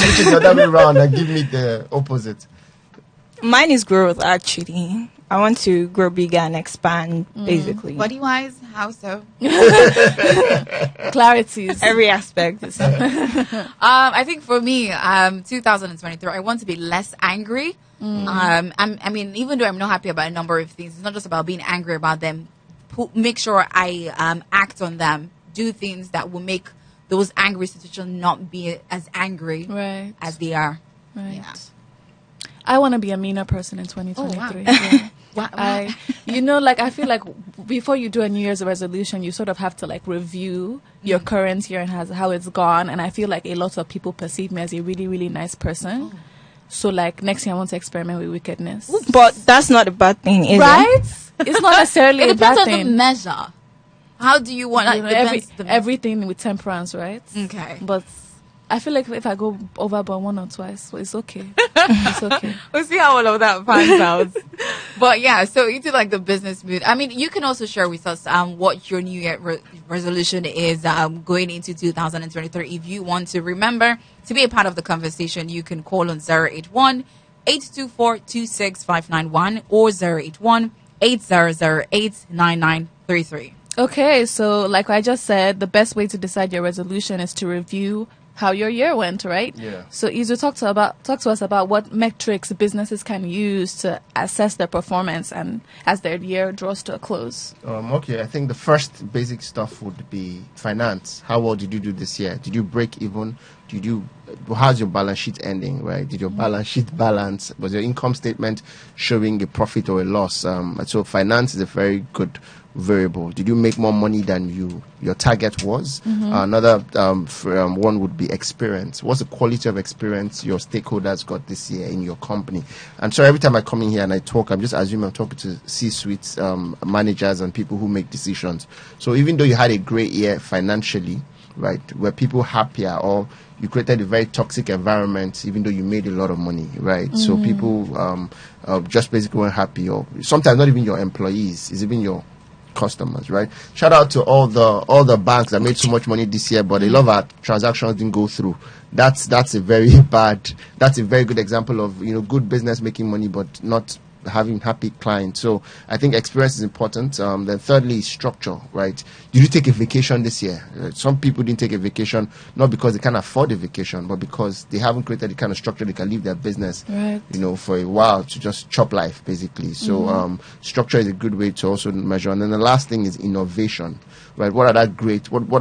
switch it the other way around and give me the opposite. Mine is growth, actually. I want to grow bigger and expand, basically. Body-wise, how so? Clarities. Every aspect. I think for me, 2023, I want to be less angry. I mean, even though I'm not happy about a number of things, it's not just about being angry about them. Make sure I act on them. Do things that will make those angry situations not be as angry as they are. Right. Yeah. I want to be a meaner person in 2023. Oh, wow. Yeah. Wow. I feel like before you do a New Year's resolution, you sort of have to like review your current year and how it's gone. And I feel like a lot of people perceive me as a really, really nice person. So like next year I want to experiment with wickedness. But that's not a bad thing, is right? It's not necessarily It a bad depends on thing. the measure. How do you want everything with temperance, right? Okay. But I feel like if I go overboard one or twice, it's okay. It's okay. We'll see how all of that pans out. But yeah, so into like the business mood. I mean, you can also share with us what your New Year resolution is going into 2023. If you want to remember to be a part of the conversation, you can call on 081-824-26591 or 081-8008-9933. Okay, so like I just said, the best way to decide your resolution is to review how your year went, right? Yeah. So Izu, talk to us about what metrics businesses can use to assess their performance and as their year draws to a close. Okay, I think the first basic stuff would be finance. How well did you do this year? Did you break even? How's your balance sheet ending, right? Did your balance sheet balance? Was your income statement showing a profit or a loss? So finance is a very good variable. Did you make more money than your target was? Another one would be experience. What's the quality of experience your stakeholders got this year in your company? And so every time I come in here and I talk, I'm just assuming I'm talking to C-suites, managers and people who make decisions. So even though you had a great year financially, right, were people happier, or you created a very toxic environment even though you made a lot of money, right? So people just basically weren't happy, or sometimes not even your employees, it's even your customers, right? Shout out to all the banks that made so much money this year, but a lot of our transactions didn't go through. That's a very good example of good business making money but not having happy clients. So I think experience is important. Then thirdly is structure, right? Did you take a vacation this year? Some people didn't take a vacation not because they can't afford a vacation, but because they haven't created the kind of structure they can leave their business, right, for a while to just chop life, basically. So structure is a good way to also measure. And then the last thing is innovation, right? What are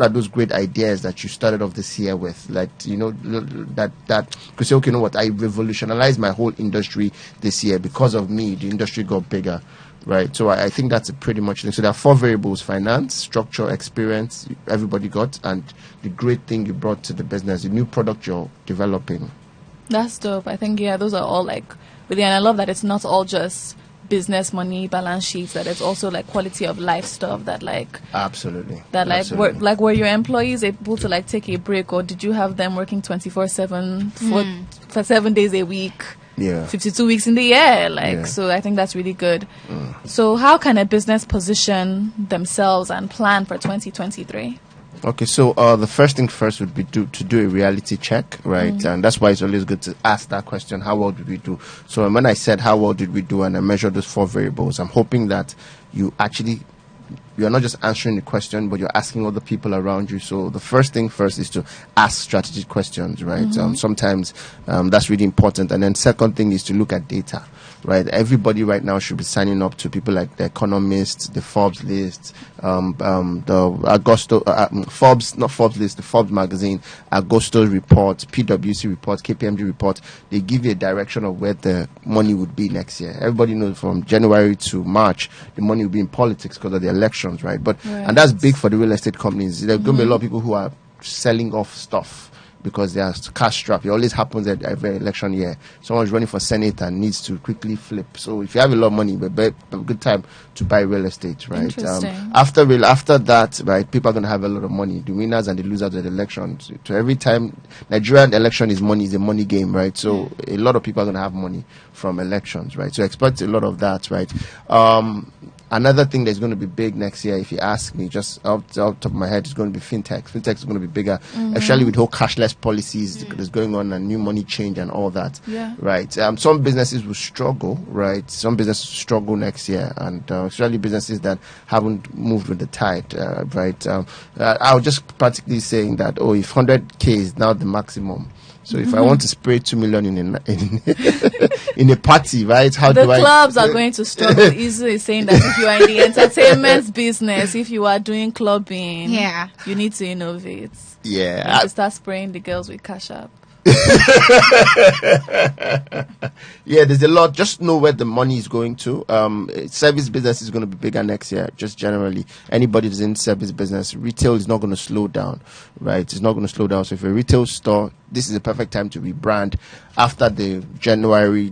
those great ideas that you started off this year with? Like, that could say, okay, you know what? I revolutionized my whole industry this year. Because of me, the industry got bigger, right? So I think that's a pretty much thing. So there are 4 variables: finance, structure, experience, everybody got, and the great thing you brought to the business, the new product you're developing. That's dope. I think, those are all like really, and I love that it's not all just business, money, balance sheets, that it's also like quality of life stuff that like absolutely were your employees able to like take a break, or did you have them working 24/7 for 7 days a week? 52 weeks in the year, so I think that's really good. So how can a business position themselves and plan for 2023? Okay, so the first thing first would be to do a reality check, right? And that's why it's always good to ask that question: how well did we do? So when I said how well did we do, and I measured those 4 variables, I'm hoping that you're not just answering the question, but you're asking other people around you. So the first thing first is to ask strategic questions, right? Sometimes that's really important. And then second thing is to look at data, right? Everybody right now should be signing up to people like The Economist, the Forbes list, the Forbes magazine, Agosto report, PwC report, KPMG report. They give you a direction of where the money would be next year. Everybody knows from January to March, the money will be in politics because of the elections, right? And that's big for the real estate companies. There are going to be a lot of people who are selling off stuff because they are cash strapped. It always happens at every election year. Someone's running for Senate and needs to quickly flip. So if you have a lot of money, it's a good time to buy real estate, right? After that, right, people are going to have a lot of money. The winners and the losers of the elections. So every time Nigerian election is a money game, right? So a lot of people are going to have money from elections, right? So expect a lot of that, right? Another thing that's going to be big next year, if you ask me, just off the top of my head, is going to be fintech. Fintech is going to be bigger, especially with whole cashless policies that's going on and new money change and all that. Yeah. Right. Some businesses will struggle. Right. Some businesses struggle next year, and especially businesses that haven't moved with the tide. Right. I was just practically saying that, if 100K is now the maximum. So if I want to spray 2 million in a party, right? The clubs are going to struggle easily, saying that if you are in the entertainment business, if you are doing clubbing, you need to innovate. Yeah. You need to start spraying the girls with Cash App. Yeah, there's a lot. Just know where the money is going to. Service business is going to be bigger next year. Just generally, anybody that's in service business, retail is not going to slow down, right? It's not going to slow down. So if you're a retail store, this is the perfect time to rebrand. After the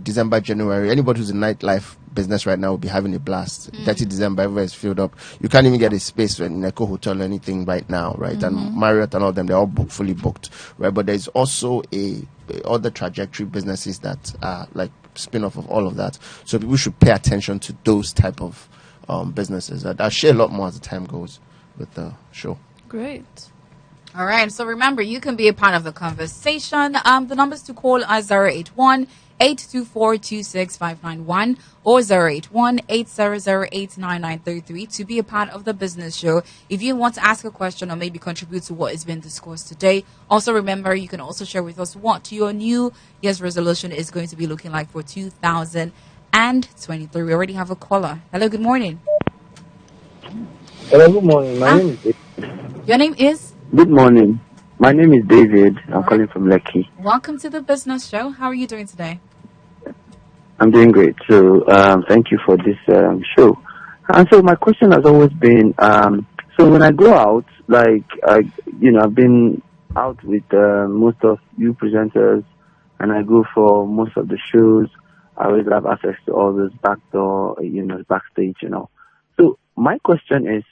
December, January, anybody who's in nightlife business right now will be having a blast. 30 December, everywhere is filled up. You can't even get a space in Echo Hotel or anything right now, right? And Marriott and all them, they're all fully booked, right? But there's also other trajectory businesses that are like spin-off of all of that. So people should pay attention to those type of businesses. I'll share a lot more as the time goes with the show. Great. All right. So remember, you can be a part of the conversation. The numbers to call are 081-824-26591 or 081-800-89933 to be a part of the business show. If you want to ask a question or maybe contribute to what has been discussed today, also remember you can also share with us what your New Year's resolution is going to be looking like for 2023. We already have a caller. Hello, good morning. Hello, good morning. My name is David. Your name is? Good morning. My name is David. I'm calling from Lekki. Welcome to the business show. How are you doing today? I'm doing great. So, thank you for this show. And so my question has always been, so when I go out, I've been out with most of you presenters, and I go for most of the shows. I always have access to all those backdoor, backstage, So my question is,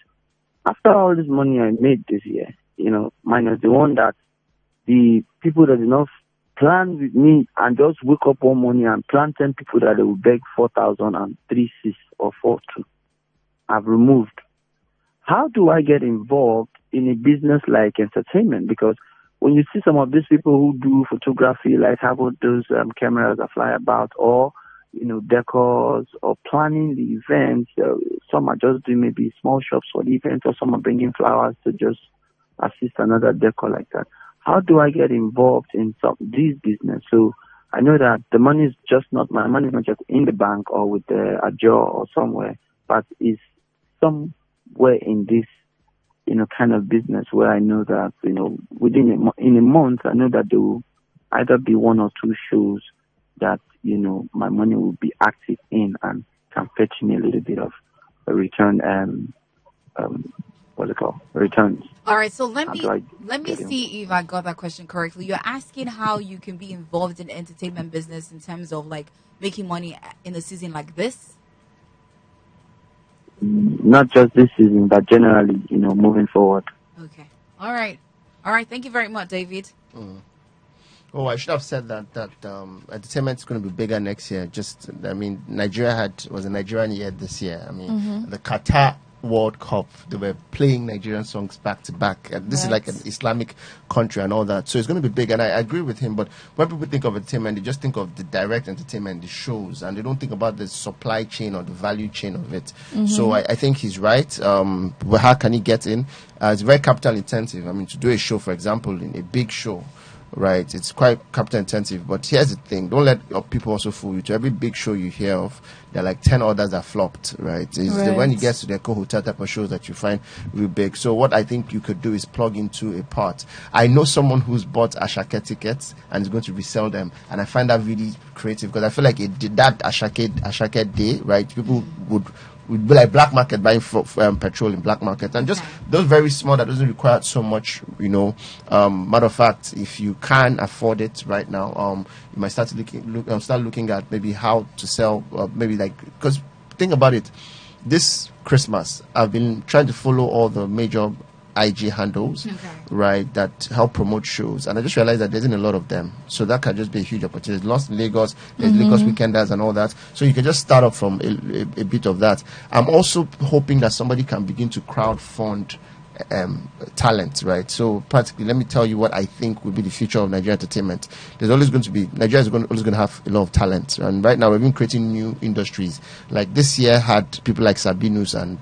after all this money I made this year, minus the one that the people that did not plan with me and just wake up one morning and plan 10 people that they will beg 4,000 and 3,600 or 4,200, I've removed. How do I get involved in a business like entertainment? Because when you see some of these people who do photography, like have all those cameras that fly about, or decors, or planning the events, some are just doing maybe small shops for the event, or some are bringing flowers to just assist another decor like that. How do I get involved in these business? So I know that the money is my money is not just in the bank or with a jar or somewhere, but is somewhere in this, kind of business where I know that, within in a month, I know that there will either be one or two shows that, my money will be active in and can fetch me a little bit of a return, returns. All right, so let me see if I got that question correctly. You're asking how you can be involved in the entertainment business in terms of like making money in a season like this? Not just this season, but generally, moving forward. Okay. All right. Thank you very much, David. Oh, I should have said that entertainment is going to be bigger next year. Nigeria was a Nigerian year this year. The Qatar World Cup, they were playing Nigerian songs back to back. And this is like an Islamic country and all that. So it's going to be big. And I agree with him. But when people think of entertainment, they just think of the direct entertainment, the shows, and they don't think about the supply chain or the value chain of it. So I think he's right. But how can he get in? It's very capital intensive. To do a show, for example, in a big show, right, it's quite capital intensive. But here's the thing, don't let your people also fool you. To every big show you hear of, there are like 10 others that flopped, right? When you get to the Echo Hotel type of shows that you find real big. So what I think you could do is plug into a part. I know someone who's bought Ashake tickets and is going to resell them, and I find that really creative because I feel like it did that Ashake day, right? People would be like black market, buying petrol in black market, and just those very small that doesn't require so much, matter of fact, if you can afford it right now, you might start looking at maybe how to sell, because think about it, this Christmas I've been trying to follow all the major IG handles, right, that help promote shows. And I just realized that there isn't a lot of them. So that can just be a huge opportunity. There's lots in Lagos, there's Lagos Weekenders and all that. So you can just start off from a bit of that. I'm also hoping that somebody can begin to crowdfund talent, right? So practically, let me tell you what I think will be the future of Nigerian entertainment. There's always going to be, Nigeria is always going to have a lot of talent, and right now we've been creating new industries. Like this year had people like Sabinus and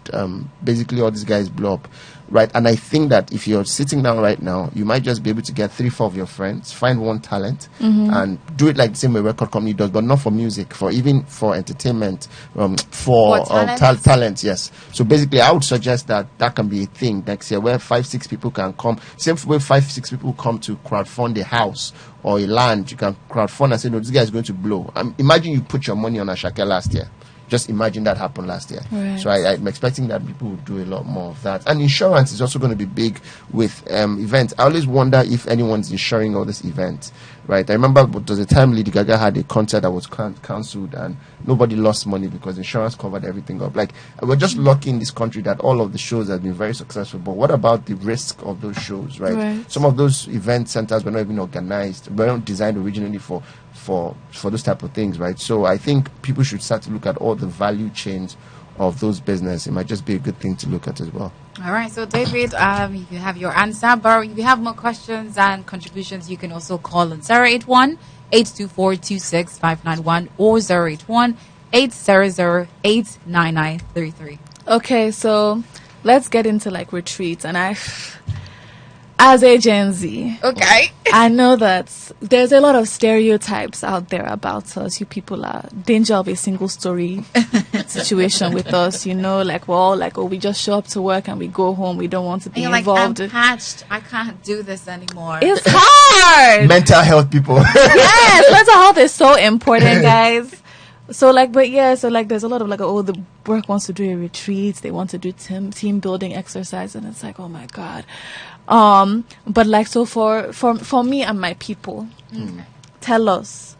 basically all these guys blow up, right? And I think that if you're sitting down right now, you might just be able to get 3-4 of your friends, find one talent, and do it like the same way record company does, but not for music, for even for entertainment, for talent. Yes. So basically, I would suggest that can be a thing next year, where 5-6 people can come. Same way 5-6 people come to crowdfund a house or a land, you can crowdfund and say, no, this guy is going to blow. Imagine you put your money on Ashake last year. Just imagine that happened last year. Right. So I'm expecting that people will do a lot more of that. And insurance is also going to be big with events. I always wonder if anyone's insuring all these events, right? I remember there was a time Lady Gaga had a concert that was cancelled and nobody lost money because insurance covered everything up. Like, we're just lucky in this country that all of the shows have been very successful. But what about the risk of those shows, right? Some of those event centers were not even organized, were not designed originally for those type of things, right? So I think people should start to look at all the value chains of those business. It might just be a good thing to look at as well. All right, so David, if you have your answer, but if you have more questions and contributions, you can also call on 081-824-26591 or 081-800-89933. Okay, so let's get into like retreats. And as a Gen Z, I know that there's a lot of stereotypes out there about us. You people are danger of a single story situation with us. You know, like we're all like, oh, we just show up to work and we go home. We don't want to be involved. I'm patched. I can't do this anymore. It's hard. Mental health, people. Yes, mental health is so important, guys. So there's a lot of like, oh, the work wants to do a retreat. They want to do team building exercise, and it's like, oh my God. But like, so for me and my people, tell us,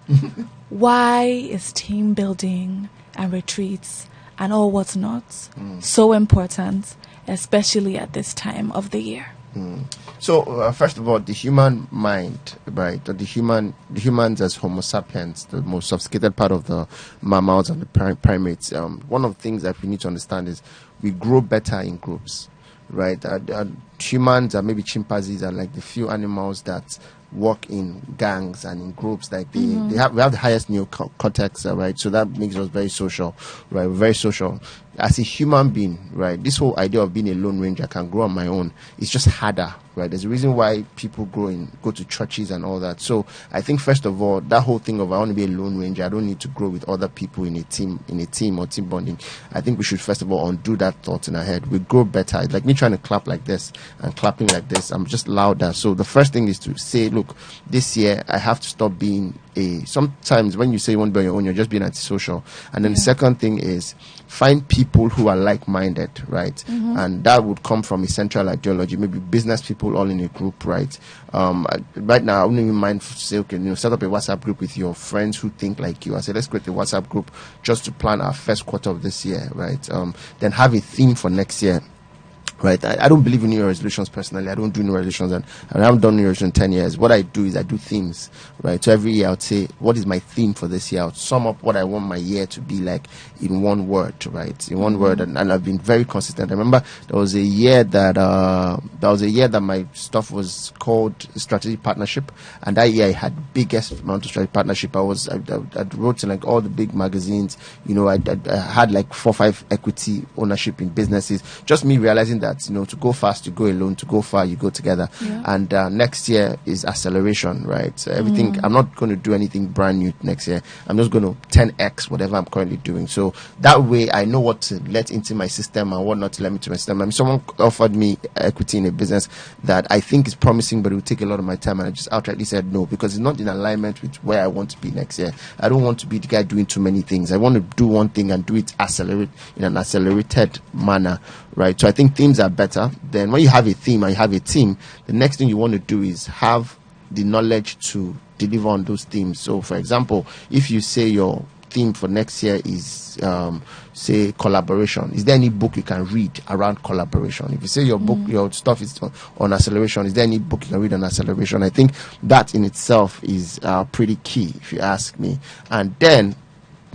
why is team building and retreats and all what's not so important, especially at this time of the year? So first of all, the human mind, right? The humans as Homo sapiens, the most sophisticated part of the mammals and the primates. One of the things that we need to understand is we grow better in groups, right? Humans and maybe chimpanzees are like the few animals that work in gangs and in groups. Like we have the highest neocortex, right? So that makes us very social, right? We're very social. As a human being, right, this whole idea of being a lone ranger, can grow on my own, it's just harder, right? There's a reason why people go to churches and all that. So I think first of all, that whole thing of I want to be a lone ranger, I don't need to grow with other people in a team or team bonding. I think we should first of all undo that thought in our head. We grow better. It's like me trying to clap like this and clapping like this. I'm just louder. So the first thing is to say, look, this year I have to stop being sometimes when you say you want to be on your own, you're just being antisocial. And then the second thing is find people who are like-minded, right? And that would come from a central ideology, maybe business people all in a group, right? Right now, I wouldn't even mind say, okay, set up a WhatsApp group with your friends who think like you. I say, let's create a WhatsApp group just to plan our first quarter of this year, right? Then have a theme for next year. Right, I don't believe in New Year resolutions personally. I don't do New Year resolutions, and I haven't done New Year resolutions in 10 years. What I do is I do themes, right? So every year I would say, what is my theme for this year? I would sum up what I want my year to be like in one word, right? In one word, and I've been very consistent. I remember there was a year that my stuff was called strategic partnership, and that year I had biggest amount of strategic partnership. I wrote in like all the big magazines. I had like 4 or 5 equity ownership in businesses. Just me realizing that, to go fast, you go alone, to go far, you go together. Yeah. And next year is acceleration, right? So everything, I'm not going to do anything brand new next year. I'm just going to 10x whatever I'm currently doing. So that way I know what to let into my system and what not to let into my system. I mean, someone offered me equity in a business that I think is promising, but it will take a lot of my time. And I just outrightly said no, because it's not in alignment with where I want to be next year. I don't want to be the guy doing too many things. I want to do one thing and do it in an accelerated manner, right? So I think themes are better. Then when you have a theme and you have a team, the next thing you want to do is have the knowledge to deliver on those themes. So for example, if you say your theme for next year is say collaboration. Is there any book you can read around collaboration? If you say your book, your stuff is on acceleration, is there any book you can read on acceleration? I think that in itself is pretty key, if you ask me. And then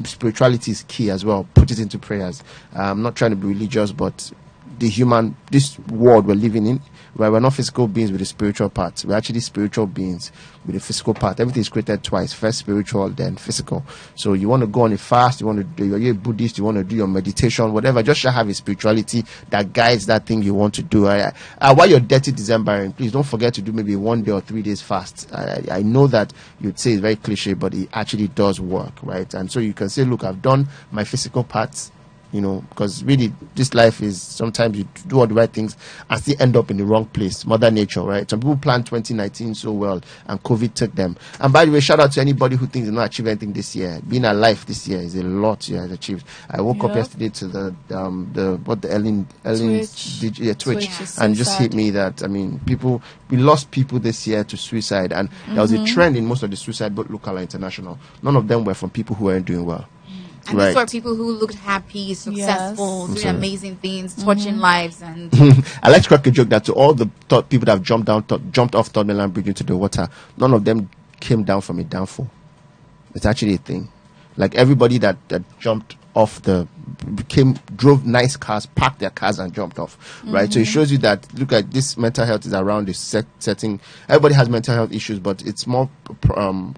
spirituality is key as well. Put it into prayers. I'm not trying to be religious, but this world we're living in, where we're not physical beings with the spiritual part. We're actually spiritual beings with the physical part. Everything is created twice. First spiritual, then physical. So you want to go on a fast, you're a Buddhist, you want to do your meditation, whatever, just have a spirituality that guides that thing you want to do. While you're dirty December, please don't forget to do maybe 1 day or 3 days fast. I know that you'd say it's very cliche, but it actually does work, right? And so you can say, look, I've done my physical parts, because really this life is sometimes you do all the right things and still end up in the wrong place. Mother Nature, right? Some people planned 2019 so well and COVID took them. And by the way, shout out to anybody who thinks they're not achieving anything this year. Being alive this year is a lot you have achieved. I woke up yesterday to the Twitch, and just hit me that we lost people this year to suicide, and there was a trend in most of the suicide, both local and international. None of them were from people who weren't doing well. And these were people who looked happy, successful, doing amazing things, touching lives. And I like to crack a joke that to all the people that have jumped off Third Mainland Bridge into the water, none of them came down from a downfall. It's actually a thing. Like everybody that jumped off drove nice cars, parked their cars and jumped off, right? So it shows you that, look at this, mental health is around this setting. Everybody has mental health issues, but it's more,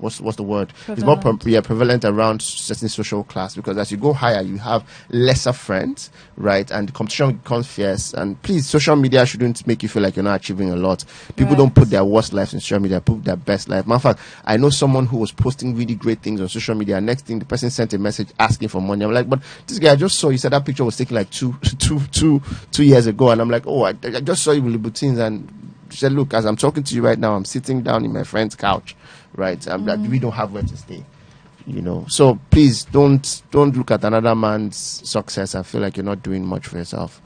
what's the word? Prevalent. It's more prevalent around certain social class, because as you go higher, you have lesser friends, right? And the competition becomes fierce. And please, social media shouldn't make you feel like you're not achieving a lot. People don't put their worst lives in social media, put their best life. Matter of fact, I know someone who was posting really great things on social media. Next thing, the person sent a message asking for money. I'm like, but this guy I just saw, you said that picture was taken like two years ago, and I'm like, I just saw you with Louboutins, and she said, look, as I'm talking to you right now, I'm sitting down in my friend's couch, right? Like, we don't have where to stay, So please don't look at another man's success and feel like you're not doing much for yourself.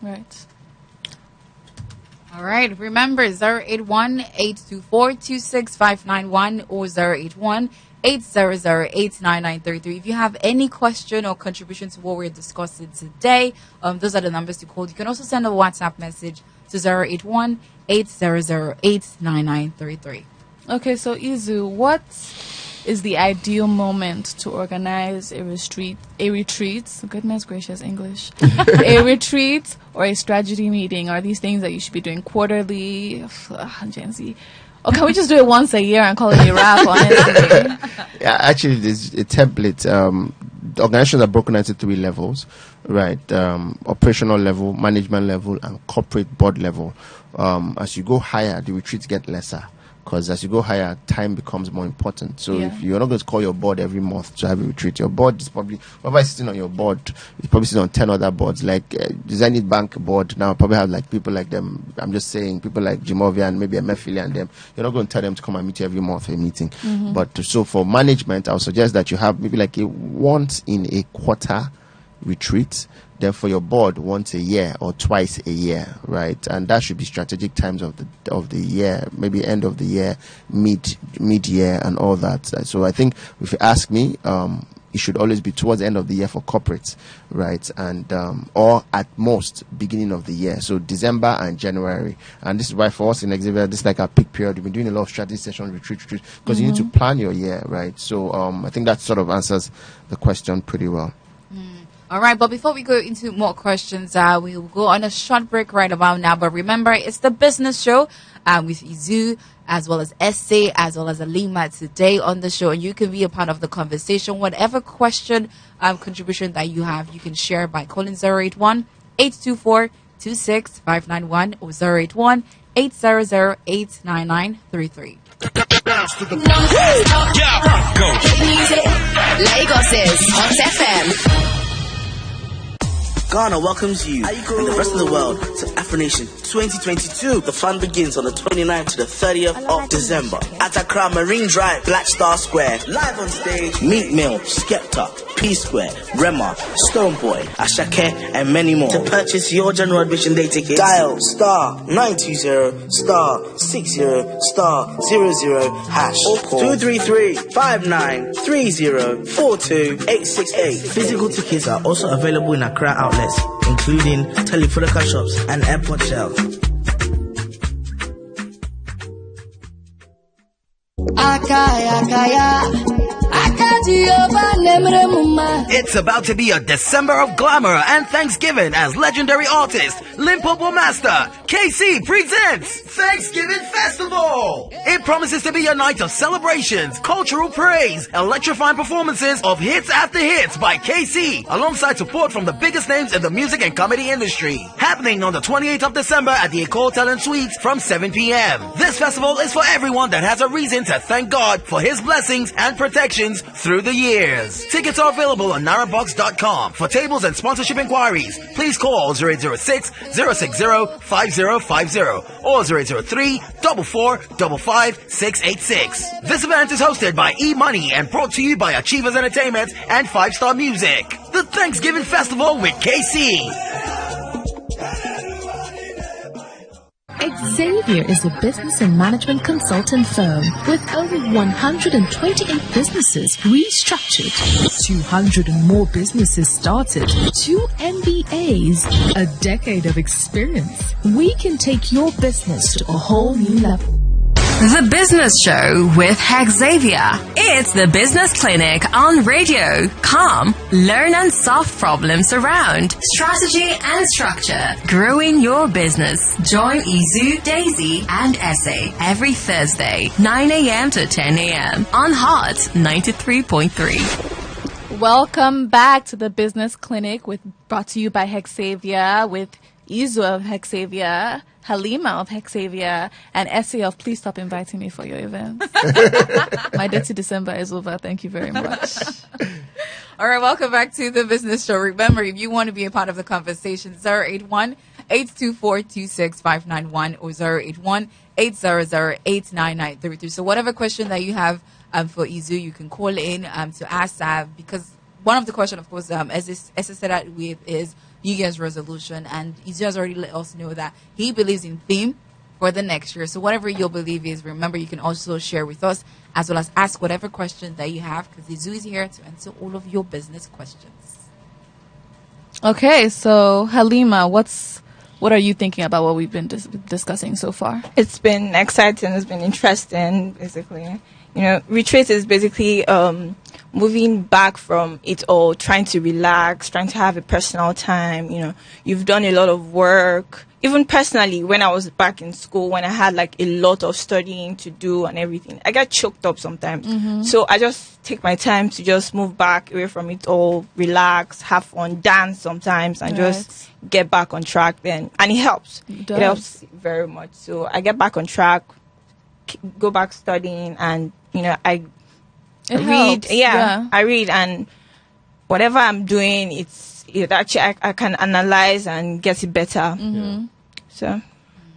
Right. all right, remember 081-824-26591 or 081-800-89933. If you have any question or contribution to what we're discussing today, those are the numbers to call. You can also send a WhatsApp message to 081-800-89933. Okay, so Izu, what is the ideal moment to organize a retreat? Goodness gracious, English. A retreat or a strategy meeting? Are these things that you should be doing quarterly? Gen Z. Or can we just do it once a year and call it a wrap, honestly? Yeah, actually, there's a template. The organizations are broken into 3 levels, right? Operational level, management level, and corporate board level. As you go higher, the retreats get lesser, because as you go higher, time becomes more important. So if you're not going to call your board every month to have a retreat, your board is probably, whoever is sitting on your board is probably sitting on 10 other boards. Like Design Bank board now probably have like people like them. I'm just saying, people like Jimovia and maybe Emefiele and them. You're not going to tell them to come and meet you every month for a meeting. But so for management, I would suggest that you have maybe like a once in a quarter retreat. Then for your board, once a year or twice a year, right? And that should be strategic times of the year, maybe end of the year, mid year, and all that. So I think if you ask me, it should always be towards the end of the year for corporates, right? And or at most beginning of the year, so December and January. And this is why for us in Hexavia, this is like our peak period. We've been doing a lot of strategy sessions, retreat, because you need to plan your year, right? So I think that sort of answers the question pretty well. All right, but before we go into more questions, we'll go on a short break right about now. But remember, it's the business show with Izu, as well as Essay, as well as Alima today on the show. And you can be a part of the conversation. Whatever question, contribution that you have, you can share by calling 081-824-26591 or 081-800-89933. Lagos' Hot FM. Ghana welcomes you and the rest of the world to Afro Nation 2022. The fun begins on the 29th to the 30th of December at Accra Marine Drive, Black Star Square. Live on stage, Meat Mill, Skepta, P-Square, Rema, Stoneboy, Ashake, and many more. To purchase your general admission day tickets, dial star 920 star 60 star 00 hash or call 233-5930-42868. Physical tickets are also available in Accra outlets, including Telefonica shops and airport shelves. It's about to be a December of glamour and Thanksgiving as legendary artist Limpopo Master KC presents Thanksgiving Festival. It promises to be a night of celebrations, cultural praise, electrifying performances of hits after hits by KC, alongside support from the biggest names in the music and comedy industry. Happening on the 28th of December at the Ecole Talent Suites from 7 p.m. This festival is for everyone that has a reason to thank God for his blessings and protections through the years. Tickets are available on narabox.com. For tables and sponsorship inquiries, please call 0806 060 5050 or 0803 4455 686. This event is hosted by E-Money and brought to you by Achievers Entertainment and 5-Star Music. The Thanksgiving Festival with KC. Hexavia is a business and management consultant firm with over 128 businesses restructured, 200 and more businesses started, 2 MBAs, a decade of experience. We can take your business to a whole new level. The Business Show with Hexavia. It's the Business Clinic on radio. Come, learn and solve problems around strategy and structure. Growing your business. Join Izu, Daisy, and Essay every Thursday, 9 a.m. to 10 a.m. on Hot 93.3. Welcome back to the Business Clinic brought to you by Hexavia with Izu of Hexavia, Halima of Hexavia, and Essay of Please Stop Inviting Me for your events. My dirty December is over. Thank you very much. All right, welcome back to the Business Show. Remember, if you want to be a part of the conversation, 081-824-26591 or 081-800-89933. So whatever question that you have for Izu, you can call in to ask that, because one of the questions, of course, as I said that with is New Year's resolution, and Izu has already let us know that he believes in theme for the next year. So whatever your belief is, remember, you can also share with us, as well as ask whatever questions that you have, because Izu is here to answer all of your business questions. Okay, so Halima, what are you thinking about what we've been discussing so far? It's been exciting. It's been interesting, basically. Retreat is basically moving back from it all, trying to relax, trying to have a personal time. You've done a lot of work. Even personally, when I was back in school, when I had like a lot of studying to do and everything, I get choked up sometimes. Mm-hmm. So I just take my time to just move back away from it all, relax, have fun, dance sometimes, and just get back on track then. And it helps. It helps very much. So I get back on track, go back studying, and I read. Yeah, I read, and whatever I'm doing, it actually I can analyze and get it better. Mm-hmm. Yeah. So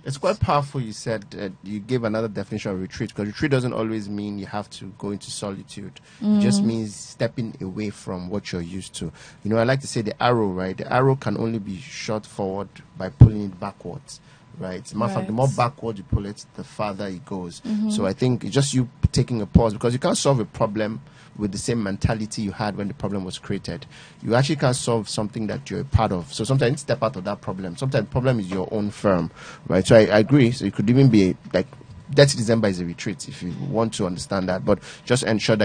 it's quite powerful. You said you gave another definition of retreat, because retreat doesn't always mean you have to go into solitude. Mm-hmm. It just means stepping away from what you're used to. I like to say the arrow, right? The arrow can only be shot forward by pulling it backwards. Right. As a matter of fact, the more backward you pull it, the farther it goes. Mm-hmm. So I think it's just you taking a pause, because you can't solve a problem with the same mentality you had when the problem was created. You actually can't solve something that you're a part of. So sometimes you step out of that problem. Sometimes the problem is your own firm. Right. So I agree. So it could even be like Dirty December is a retreat if you want to understand that. But just ensure that